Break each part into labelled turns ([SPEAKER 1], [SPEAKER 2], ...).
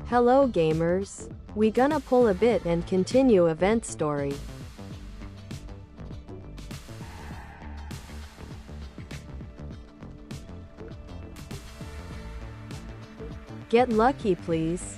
[SPEAKER 1] Hello gamers. We gonna pull a bit and continue event story. Get lucky please.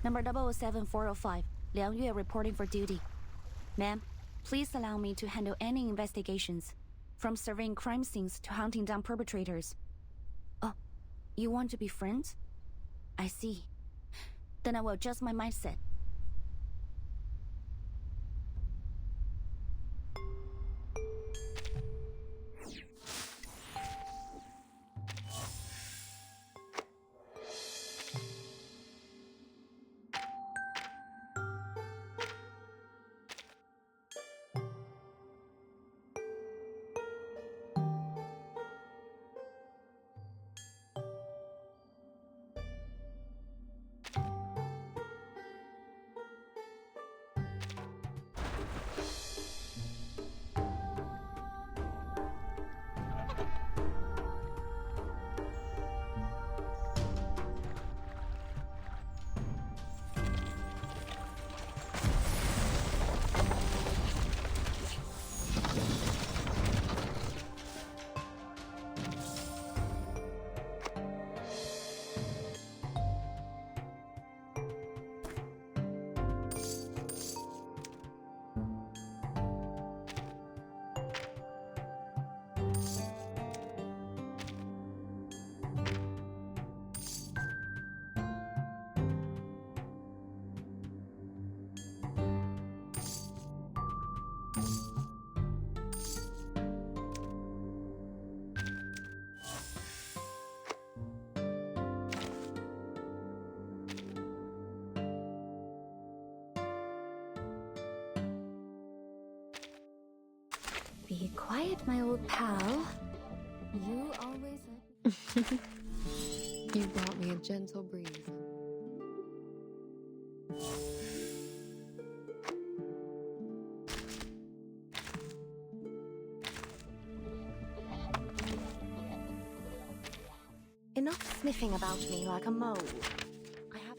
[SPEAKER 2] Number 007405, Liang Yue reporting for duty. Ma'am, please allow me to handle any investigations, from surveying crime scenes to hunting down perpetrators. Oh, you want to be friends? I see. Then I will adjust my mindset. Be quiet, my old pal. You always...
[SPEAKER 3] You brought me a gentle breeze.
[SPEAKER 2] Enough sniffing about me like a mole. I haven't...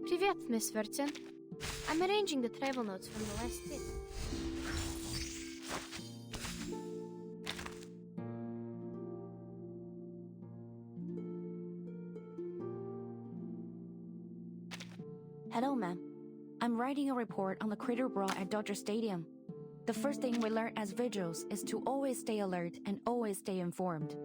[SPEAKER 4] Привет, Miss Verton. I'm arranging the travel notes from the last trip.
[SPEAKER 2] Hello, ma'am. I'm writing a report on the crater brawl at Dodger Stadium. The first thing we learn as vigils is to always stay alert and always stay informed.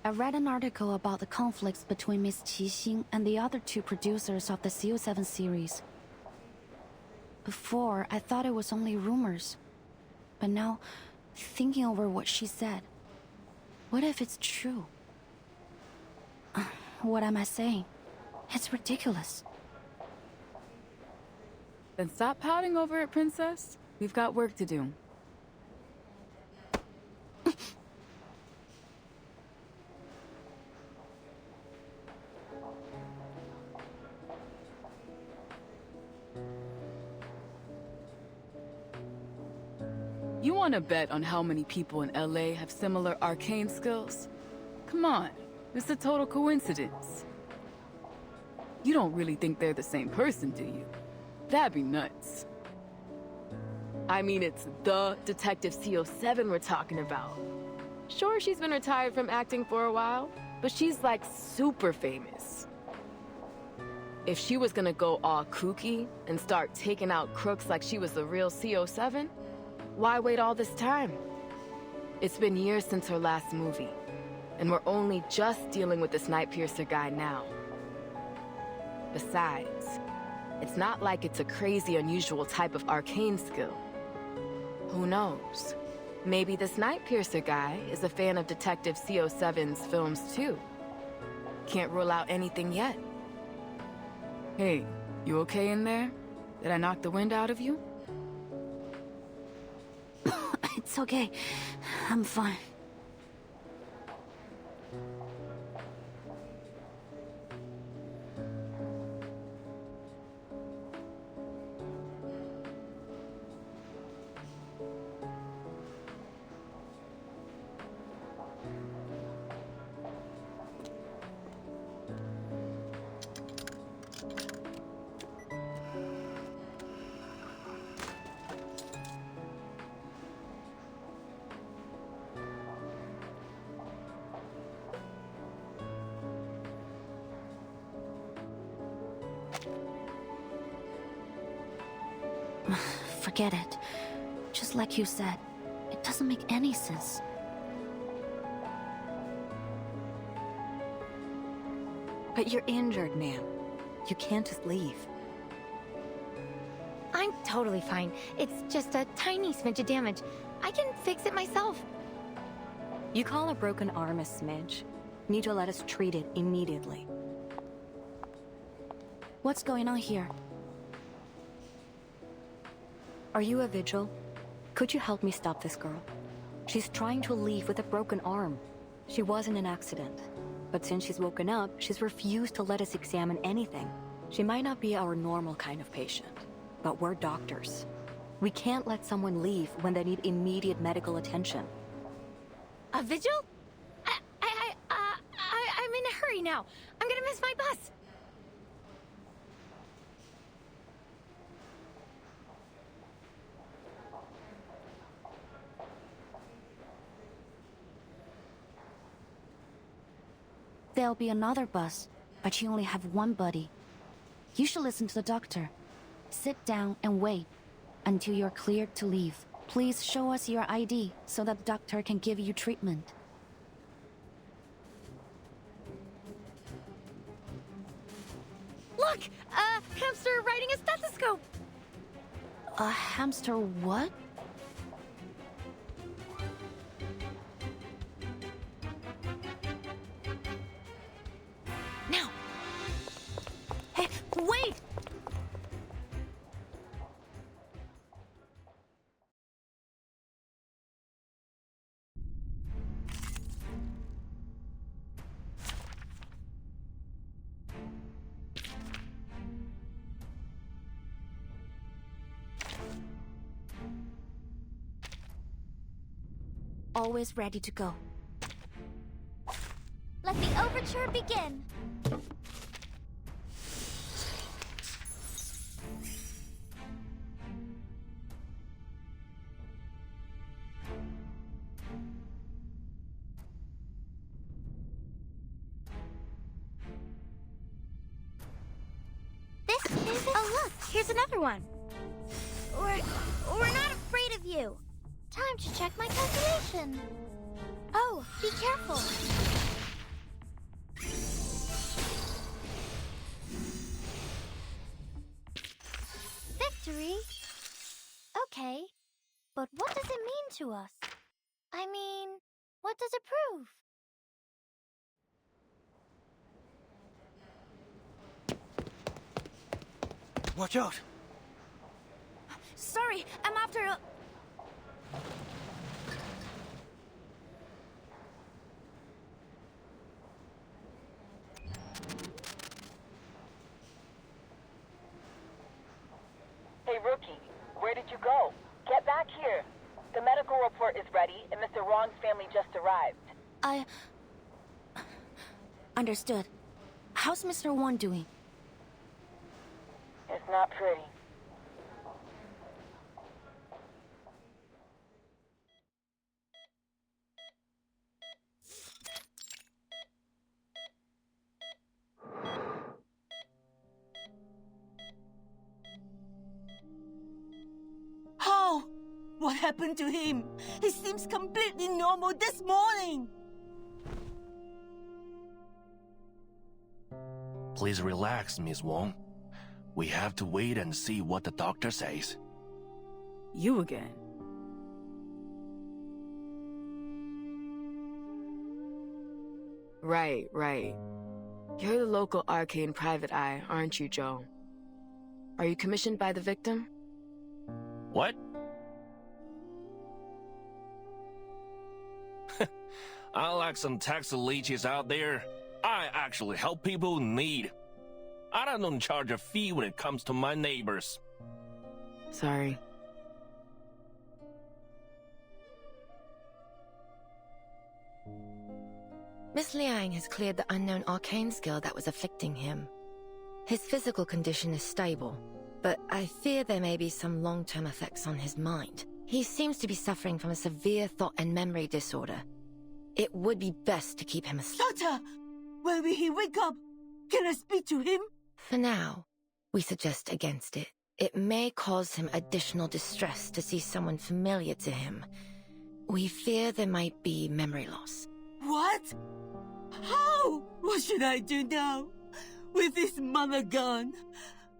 [SPEAKER 2] I read an article about the conflicts between Miss Qixing and the other two producers of the CO7 series. Before, I thought it was only rumors. But now, thinking over what she said, what if it's true? What am I saying? It's ridiculous.
[SPEAKER 5] Then stop pouting over it, Princess. We've got work to do. You want to bet on how many people in LA have similar arcane skills? Come on, it's a total coincidence. You don't really think they're the same person, do you? That'd be nuts. I mean, it's the Detective CO7 we're talking about. Sure, she's been retired from acting for a while, but she's like super famous. If she was gonna go all kooky and start taking out crooks like she was the real CO7, why wait all this time? It's been years since her last movie, and we're only just dealing with this Nightpiercer guy now. Besides, it's not like it's a crazy unusual type of arcane skill. Who knows? Maybe this Nightpiercer guy is a fan of Detective CO7's films too. Can't rule out anything yet. Hey, you okay in there? Did I knock the wind out of you?
[SPEAKER 2] It's okay. I'm fine. Forget it. Just like you said, it doesn't make any sense.
[SPEAKER 6] But you're injured, ma'am. You can't just leave.
[SPEAKER 4] I'm totally fine. It's just a tiny smidge of damage. I can fix it myself.
[SPEAKER 6] You call a broken arm a smidge? Need to let us treat it immediately.
[SPEAKER 2] What's going on here?
[SPEAKER 6] Are you a vigil? Could you help me stop this girl? She's trying to leave with a broken arm. She was in an accident. But since she's woken up, she's refused to let us examine anything. She might not be our normal kind of patient, but we're doctors. We can't let someone leave when they need immediate medical attention.
[SPEAKER 4] A vigil? I'm in a hurry now. I'm gonna miss my bus.
[SPEAKER 2] There'll be another bus, but you only have one buddy. You should listen to the doctor. Sit down and wait until you're cleared to leave. Please show us your ID so that the doctor can give you treatment.
[SPEAKER 4] Look! A hamster riding a stethoscope!
[SPEAKER 2] A hamster what?
[SPEAKER 4] Now! Hey, wait!
[SPEAKER 2] Always ready to go.
[SPEAKER 7] Let the overture begin. This is... Oh, look! Here's another one. We're not afraid of you. Time to check my calculation. Oh, be careful. to us? I mean, what does it prove?
[SPEAKER 8] Watch out!
[SPEAKER 2] Sorry, I'm after a...
[SPEAKER 9] Hey, Rookie, where did you go? Get back here. The medical report is ready, and Mr. Wong's family just arrived.
[SPEAKER 2] I... Understood. How's Mr. Wong doing?
[SPEAKER 9] It's not pretty.
[SPEAKER 10] How? What happened to him? He seems completely normal this morning.
[SPEAKER 8] Please relax, Miss Wong. We have to wait and see what the doctor says.
[SPEAKER 5] You again. Right. You're the local arcane private eye, aren't you, Joe? Are you commissioned by the victim?
[SPEAKER 8] What? Unlike some taxi leeches out there, I actually help people in need. I don't charge a fee when it comes to my neighbors.
[SPEAKER 5] Sorry.
[SPEAKER 11] Miss Liang has cleared the unknown arcane skill that was afflicting him. His physical condition is stable, but I fear there may be some long-term effects on his mind. He seems to be suffering from a severe thought and memory disorder. It would be best to keep him asleep.
[SPEAKER 10] Doctor, when will he wake up? Can I speak to him?
[SPEAKER 11] For now, we suggest against it. It may cause him additional distress to see someone familiar to him. We fear there might be memory loss.
[SPEAKER 10] What? How? What should I do now? With his mother gone,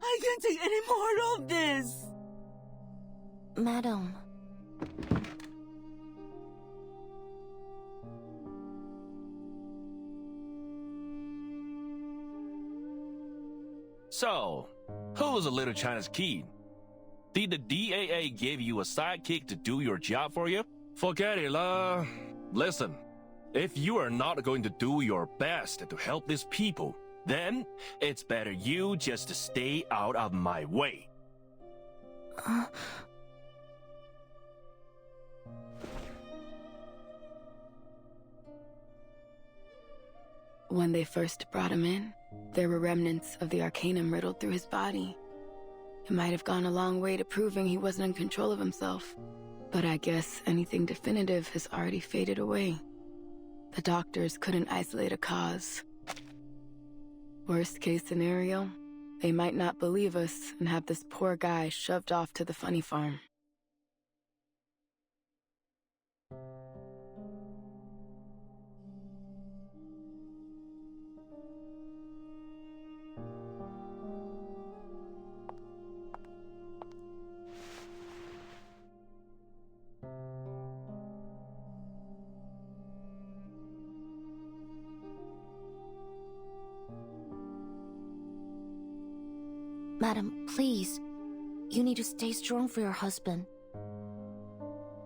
[SPEAKER 10] I can't take any more of this.
[SPEAKER 2] Madam...
[SPEAKER 8] So, who's a little China's kid? Did the DAA give you a sidekick to do your job for you? Forget it, lah. Listen, if you are not going to do your best to help these people, then it's better you just stay out of my way.
[SPEAKER 5] When they first brought him in, there were remnants of the arcanum riddled through his body. It might have gone a long way to proving he wasn't in control of himself. But I guess anything definitive has already faded away. The doctors couldn't isolate a cause. Worst case scenario, they might not believe us and have this poor guy shoved off to the funny farm.
[SPEAKER 2] Madam, please. You need to stay strong for your husband.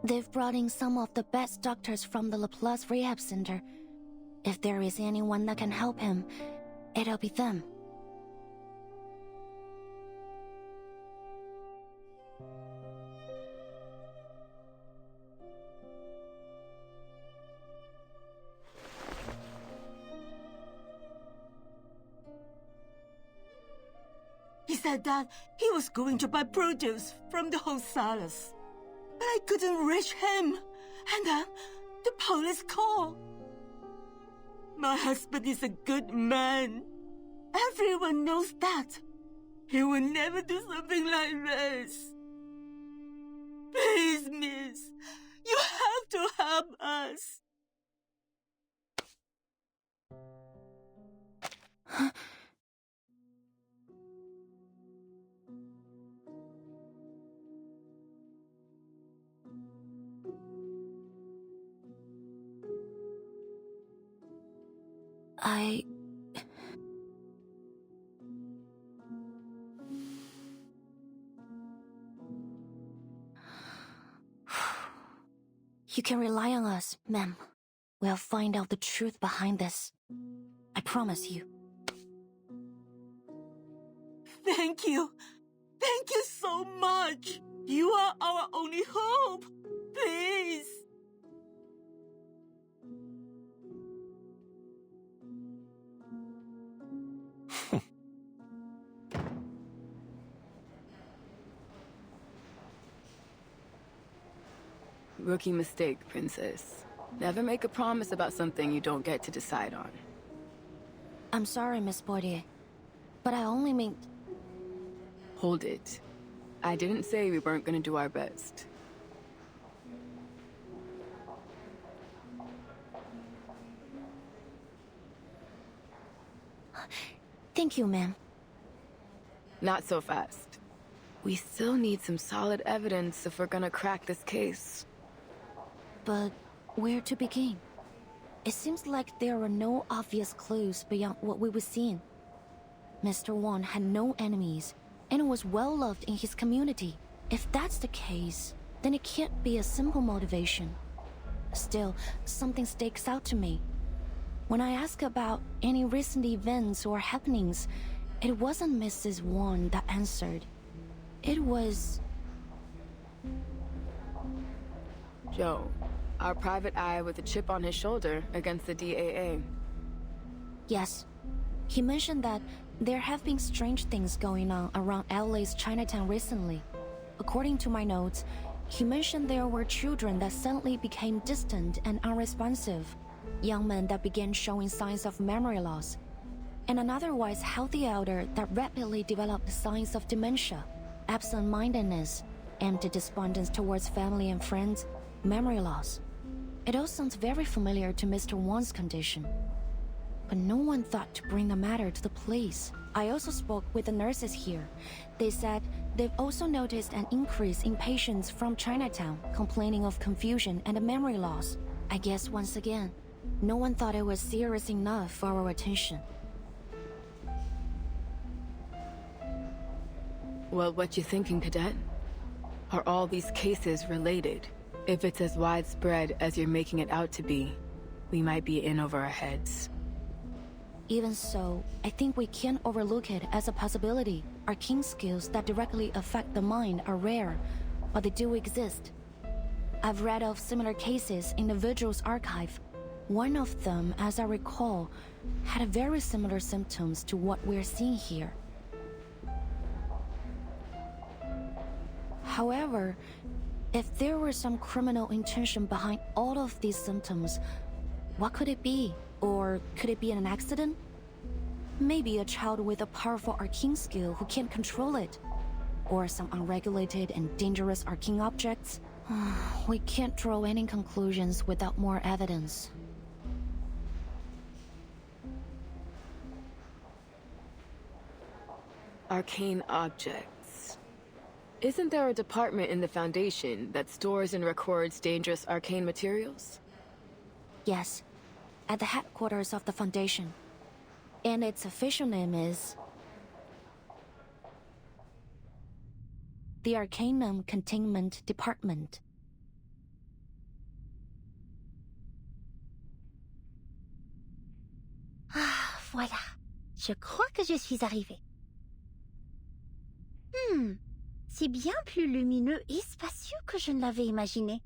[SPEAKER 2] They've brought in some of the best doctors from the Laplace Rehab Center. If there is anyone that can help him, it'll be them.
[SPEAKER 10] He said that he was going to buy produce from the wholesalers. But I couldn't reach him. And then the police called. My husband is a good man. Everyone knows that. He will never do something like this. Please, miss. You have to help us.
[SPEAKER 2] You can rely on us, ma'am. We'll find out the truth behind this. I promise you.
[SPEAKER 10] Thank you. Thank you so much. You are our only hope. Please.
[SPEAKER 5] Rookie mistake, Princess. Never make a promise about something you don't get to decide on.
[SPEAKER 2] I'm sorry, Miss Portier. But I only mean...
[SPEAKER 5] Hold it. I didn't say we weren't gonna do our best.
[SPEAKER 2] Thank you, ma'am.
[SPEAKER 5] Not so fast. We still need some solid evidence if we're gonna crack this case.
[SPEAKER 2] But where to begin? It seems like there are no obvious clues beyond what we were seeing. Mr. Wong had no enemies, and was well loved in his community. If that's the case, then it can't be a simple motivation. Still, something sticks out to me. When I ask about any recent events or happenings, it wasn't Mrs. Wong that answered. It was...
[SPEAKER 5] Joe, our private eye with a chip on his shoulder against the DAA.
[SPEAKER 2] Yes. He mentioned that there have been strange things going on around LA's Chinatown recently. According to my notes, he mentioned there were children that suddenly became distant and unresponsive, young men that began showing signs of memory loss, and an otherwise healthy elder that rapidly developed signs of dementia, absent-mindedness, empty despondence towards family and friends, memory loss. It all sounds very familiar to Mr. Wong's condition. But no one thought to bring the matter to the police. I also spoke with the nurses here. They said they've also noticed an increase in patients from Chinatown complaining of confusion and memory loss. I guess once again, no one thought it was serious enough for our attention.
[SPEAKER 5] Well, what you thinking, Cadet? Are all these cases related? If it's as widespread as you're making it out to be, we might be in over our heads.
[SPEAKER 2] Even so, I think we can't overlook it as a possibility. Arcane skills that directly affect the mind are rare, but they do exist. I've read of similar cases in the Vigil's archive. One of them, as I recall, had very similar symptoms to what we're seeing here. However, if there were some criminal intention behind all of these symptoms, what could it be? Or could it be an accident? Maybe a child with a powerful arcane skill who can't control it. Or some unregulated and dangerous arcane objects. We can't draw any conclusions without more evidence.
[SPEAKER 5] Arcane objects. Isn't there a department in the Foundation that stores and records dangerous arcane materials?
[SPEAKER 2] Yes, at the headquarters of the Foundation. And its official name is... the Arcanum Containment Department.
[SPEAKER 7] Ah, voilà. Je crois que je suis arrivée. C'est bien plus lumineux et spacieux que je ne l'avais imaginé.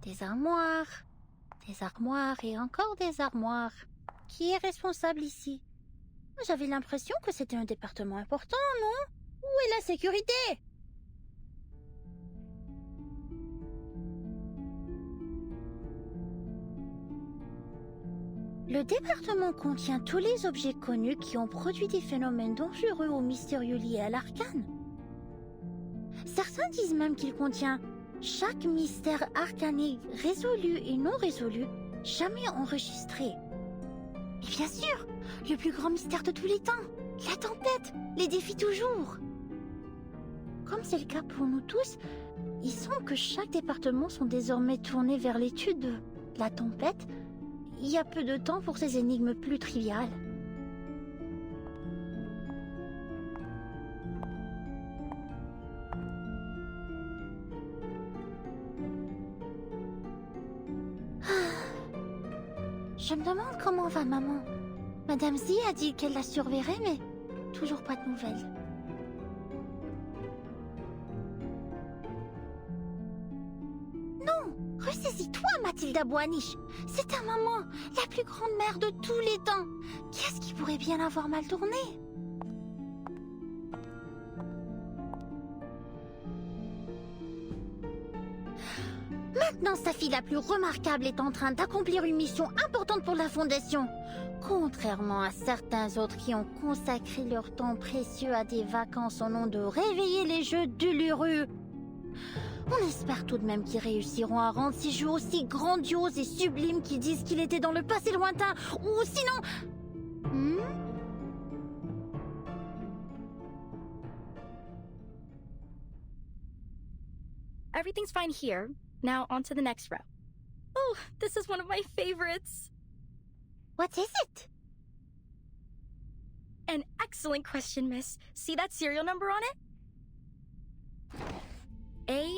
[SPEAKER 7] Des armoires. Des armoires et encore des armoires. Qui est responsable ici? J'avais l'impression que c'était un département important, non? Où est la sécurité? Le département contient tous les objets connus qui ont produit des phénomènes dangereux ou mystérieux liés à l'arcane. Certains disent même qu'il contient chaque mystère arcané résolu et non résolu, jamais enregistré. Et bien sûr, le plus grand mystère de tous les temps, la tempête, les défis toujours. Comme c'est le cas pour nous tous, il semble que chaque département sont désormais tournés vers l'étude de la tempête. Il y a peu de temps pour ces énigmes plus triviales. Je me demande comment va maman. Madame Z a dit qu'elle la surveillerait, mais toujours pas de nouvelles. Non, ressaisis-toi, Mathilda Boaniche. C'est ta maman, la plus grande mère de tous les temps. Qu'est-ce qui pourrait bien avoir mal tourné? Maintenant, sa fille la plus remarquable est en train d'accomplir une mission importante pour la Fondation. Contrairement à certains autres qui ont consacré leur temps précieux à des vacances au nom de réveiller les jeux d'Uluru. On espère tout de même qu'ils réussiront à rendre ces jeux aussi grandioses et sublimes qu'ils disent qu'il était dans le passé lointain, ou sinon...
[SPEAKER 12] Everything's fine here. Now on to the next row. Oh, this is one of my favorites.
[SPEAKER 7] What is it?
[SPEAKER 12] An excellent question, miss. See that serial number on it?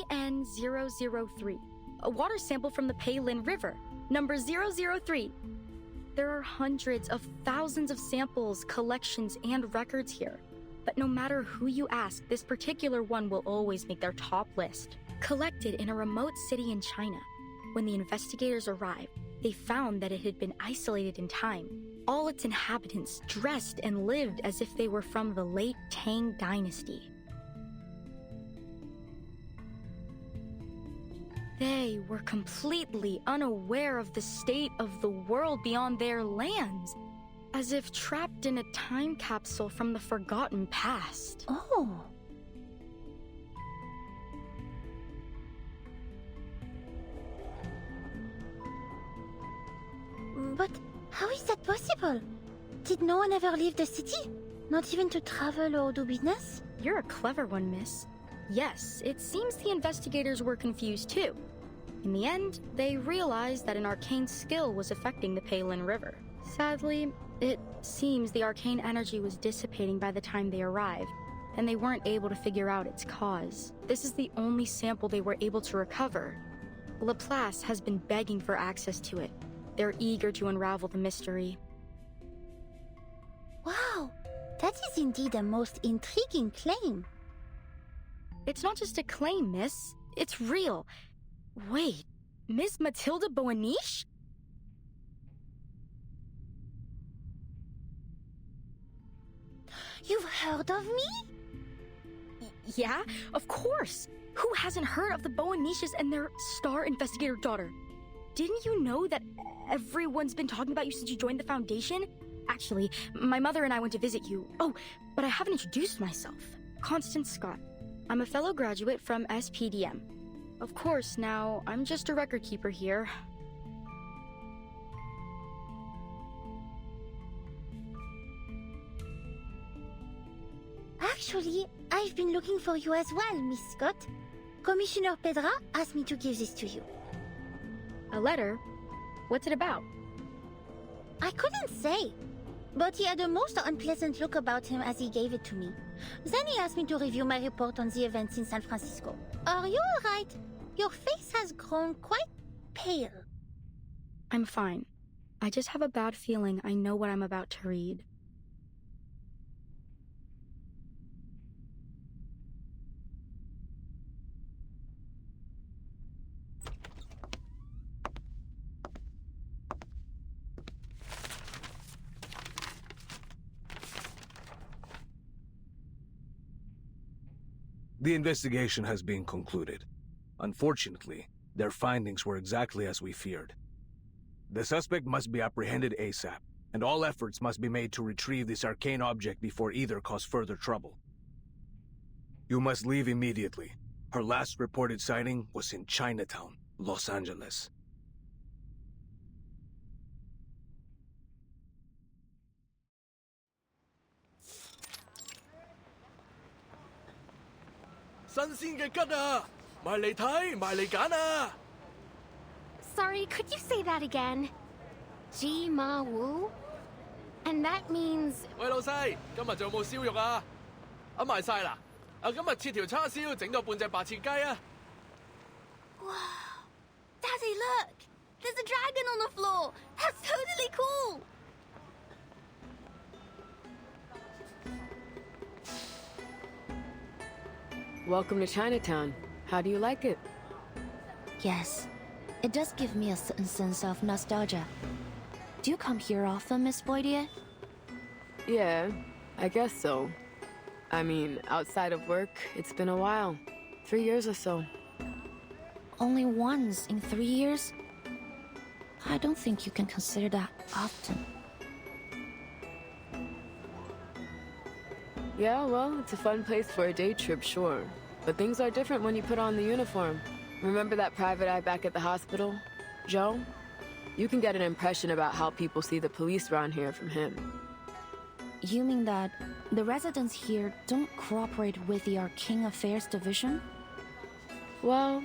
[SPEAKER 12] AN003. A water sample from the Peilin River. Number 003. There are hundreds of thousands of samples, collections, and records here. But no matter who you ask, this particular one will always make their top list. Collected in a remote city in China. When the investigators arrived, they found that it had been isolated in time. All its inhabitants dressed and lived as if they were from the late Tang dynasty. They were completely unaware of the state of the world beyond their lands, as if trapped in a time capsule from the forgotten past.
[SPEAKER 7] Oh. But how is that possible? Did no one ever leave the city? Not even to travel or do business?
[SPEAKER 12] You're a clever one, miss. Yes, it seems the investigators were confused too. In the end, they realized that an arcane skill was affecting the Peilin River. Sadly, it seems the arcane energy was dissipating by the time they arrived, and they weren't able to figure out its cause. This is the only sample they were able to recover. Laplace has been begging for access to it. They're eager to unravel the mystery.
[SPEAKER 7] Wow, that is indeed a most intriguing claim.
[SPEAKER 12] It's not just a claim, miss. It's real. Wait, Miss Matilda Boaniche?
[SPEAKER 7] You've heard of me?
[SPEAKER 12] Yeah, of course. Who hasn't heard of the Boaniches and their star investigator daughter? Didn't you know that everyone's been talking about you since you joined the Foundation? Actually, my mother and I went to visit you. Oh, but I haven't introduced myself. Constance Scott. I'm a fellow graduate from SPDM. Of course, now, I'm just a record keeper here.
[SPEAKER 7] Actually, I've been looking for you as well, Miss Scott. Commissioner Pedra asked me to give this to you.
[SPEAKER 12] A letter? What's it about?
[SPEAKER 7] I couldn't say, but he had a most unpleasant look about him as he gave it to me. Then he asked me to review my report on the events in San Francisco. Are you alright? Your face has grown quite pale.
[SPEAKER 12] I'm fine. I just have a bad feeling I know what I'm about to read.
[SPEAKER 13] The investigation has been concluded. Unfortunately, their findings were exactly as we feared. The suspect must be apprehended ASAP, and all efforts must be made to retrieve this arcane object before either cause further trouble. You must leave immediately. Her last reported sighting was in Chinatown, Los Angeles.
[SPEAKER 4] Sorry, could you say that again? Ji Ma Wu? And that means...
[SPEAKER 14] 喂，老細，今日仲有冇燒肉啊？賣晒啦！今日切條叉燒，整多半隻白切雞啊！
[SPEAKER 4] Wow. Daddy, look! There's a dragon on the floor! That's totally cool!
[SPEAKER 1] Welcome to Chinatown. How do you like it?
[SPEAKER 2] Yes, it does give me a certain sense of nostalgia. Do you come here often, Miss Boydier?
[SPEAKER 1] Yeah, I guess so. I mean, outside of work, it's been a while. 3 years or so.
[SPEAKER 2] Only once in 3 years? I don't think you can consider that often.
[SPEAKER 1] Yeah, well, it's a fun place for a day trip, sure. But things are different when you put on the uniform. Remember that private eye back at the hospital? Joe? You can get an impression about how people see the police around here from him.
[SPEAKER 2] You mean that the residents here don't cooperate with the Arcane Affairs Division?
[SPEAKER 1] Well,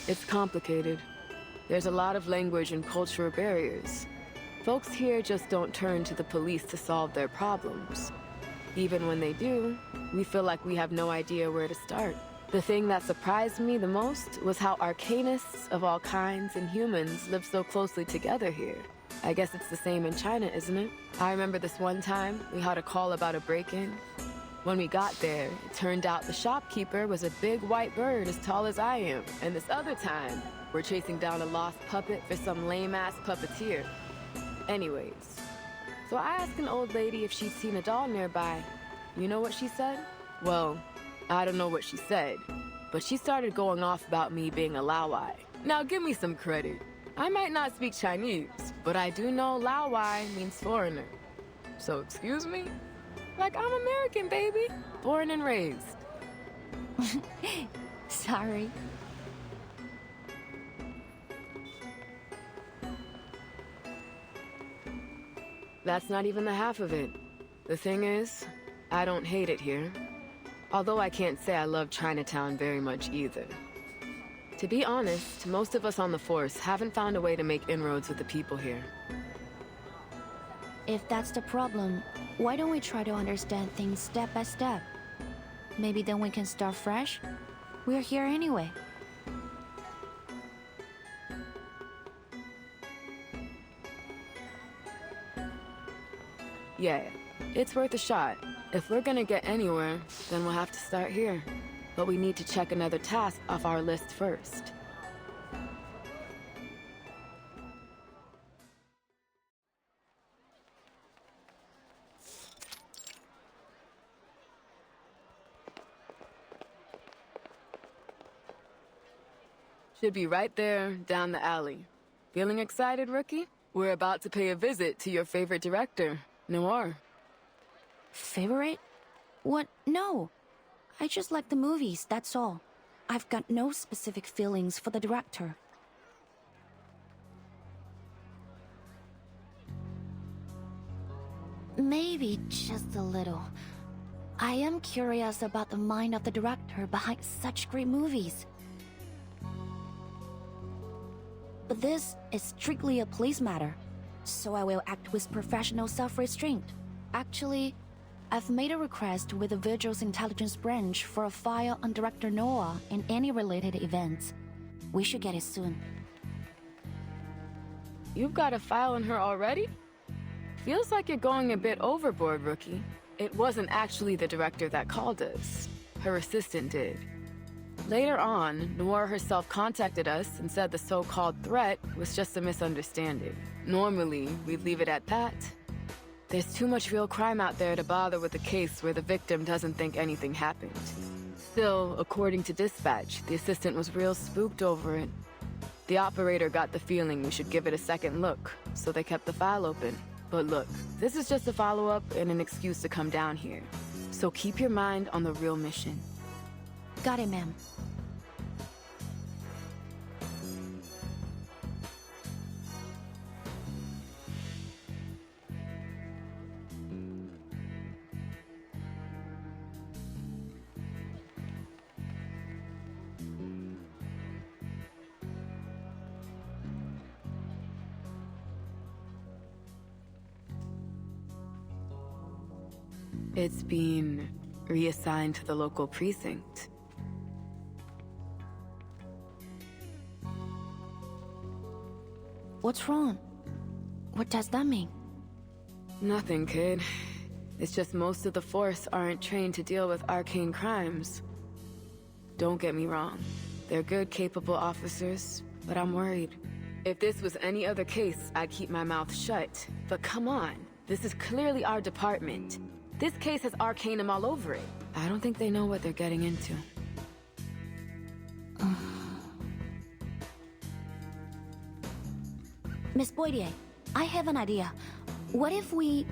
[SPEAKER 1] it's complicated. There's a lot of language and cultural barriers. Folks here just don't turn to the police to solve their problems. Even when they do, we feel like we have no idea where to start. The thing that surprised me the most was how arcanists of all kinds and humans live so closely together here. I guess it's the same in China, isn't it? I remember this one time, we had a call about a break-in. When we got there, it turned out the shopkeeper was a big white bird as tall as I am. And this other time, we're chasing down a lost puppet for some lame-ass puppeteer. Anyways, so I asked an old lady if she'd seen a doll nearby. You know what she said? Well, I don't know what she said, but she started going off about me being a Laowai. Now give me some credit. I might not speak Chinese, but I do know Laowai means foreigner. So excuse me? Like I'm American, baby. Born and raised.
[SPEAKER 2] Sorry.
[SPEAKER 1] That's not even the half of it. The thing is, I don't hate it here. Although I can't say I love Chinatown very much either. To be honest, most of us on the force haven't found a way to make inroads with the people here.
[SPEAKER 2] If that's the problem, why don't we try to understand things step by step? Maybe then we can start fresh? We're here anyway.
[SPEAKER 1] Yeah, it's worth a shot. If we're gonna get anywhere, then we'll have to start here. But we need to check another task off our list first. Should be right there, down the alley. Feeling excited, rookie? We're about to pay a visit to your favorite director, Noir.
[SPEAKER 2] Favorite? What? No. I just like the movies, that's all. I've got no specific feelings for the director. Maybe just a little. I am curious about the mind of the director behind such great movies. But this is strictly a police matter, so I will act with professional self-restraint. Actually, I've made a request with the Vigil's intelligence branch for a file on Director Noah and any related events. We should get it soon.
[SPEAKER 1] You've got a file on her already? Feels like you're going a bit overboard, rookie. It wasn't actually the director that called us. Her assistant did. Later on, Noir herself contacted us and said the so-called threat was just a misunderstanding. Normally, we'd leave it at that. There's too much real crime out there to bother with a case where the victim doesn't think anything happened. Still, according to dispatch, the assistant was real spooked over it. The operator got the feeling we should give it a second look, so they kept the file open. But look, this is just a follow-up and an excuse to come down here. So keep your mind on the real mission.
[SPEAKER 2] Got it, ma'am.
[SPEAKER 1] It's been reassigned to the local precinct.
[SPEAKER 2] What's wrong? What does that mean?
[SPEAKER 1] Nothing, kid. It's just most of the force aren't trained to deal with arcane crimes. Don't get me wrong. They're good, capable officers, but I'm worried. If this was any other case, I'd keep my mouth shut. But come on, this is clearly our department. This case has Arcanum all over it. I don't think they know what they're getting into.
[SPEAKER 2] Miss Boydier, I have an idea. What if we...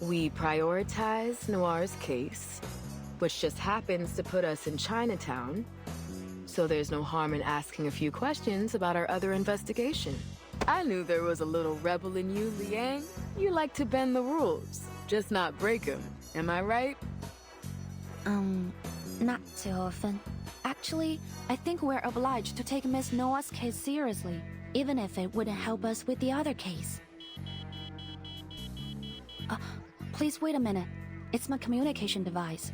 [SPEAKER 1] We prioritize Noir's case, which just happens to put us in Chinatown, so there's no harm in asking a few questions about our other investigation. I knew there was a little rebel in you, Liang. You like to bend the rules, just not break them. Am I right?
[SPEAKER 2] Not too often. Actually, I think we're obliged to take Miss Noah's case seriously, even if it wouldn't help us with the other case. Please wait a minute. It's my communication device.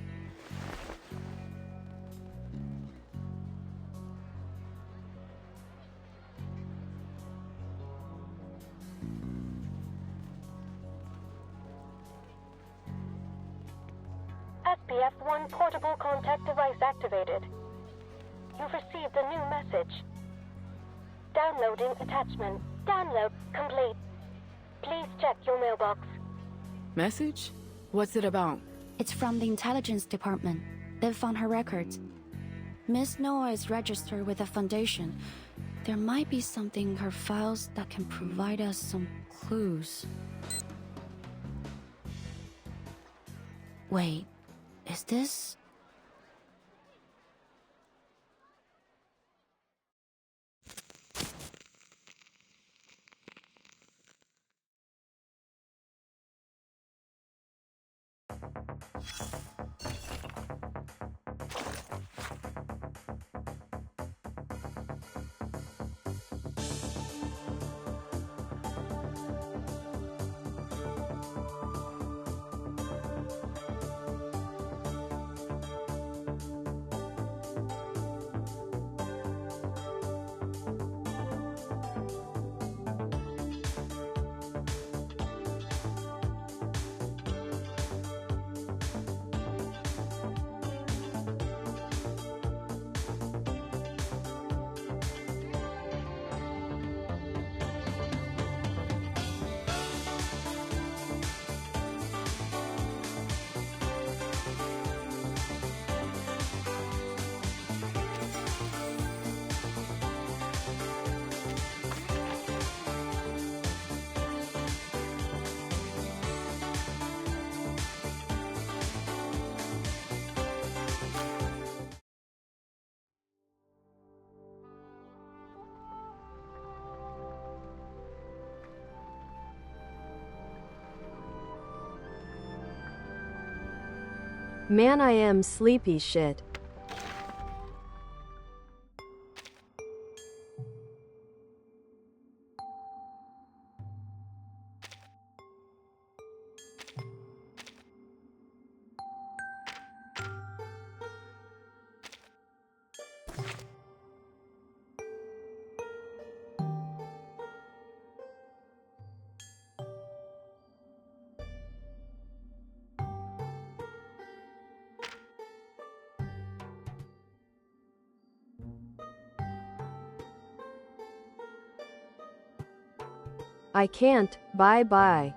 [SPEAKER 15] SPF-1 portable contact device activated. You've received a new message. Downloading attachment. Download complete. Please check your mailbox.
[SPEAKER 1] Message? What's it about?
[SPEAKER 2] It's from the intelligence department. They've found her records. Miss Noah is registered with the foundation. There might be something in her files that can provide us some clues. Wait, is this...
[SPEAKER 16] Man, I am sleepy shit. I can't. Bye-bye.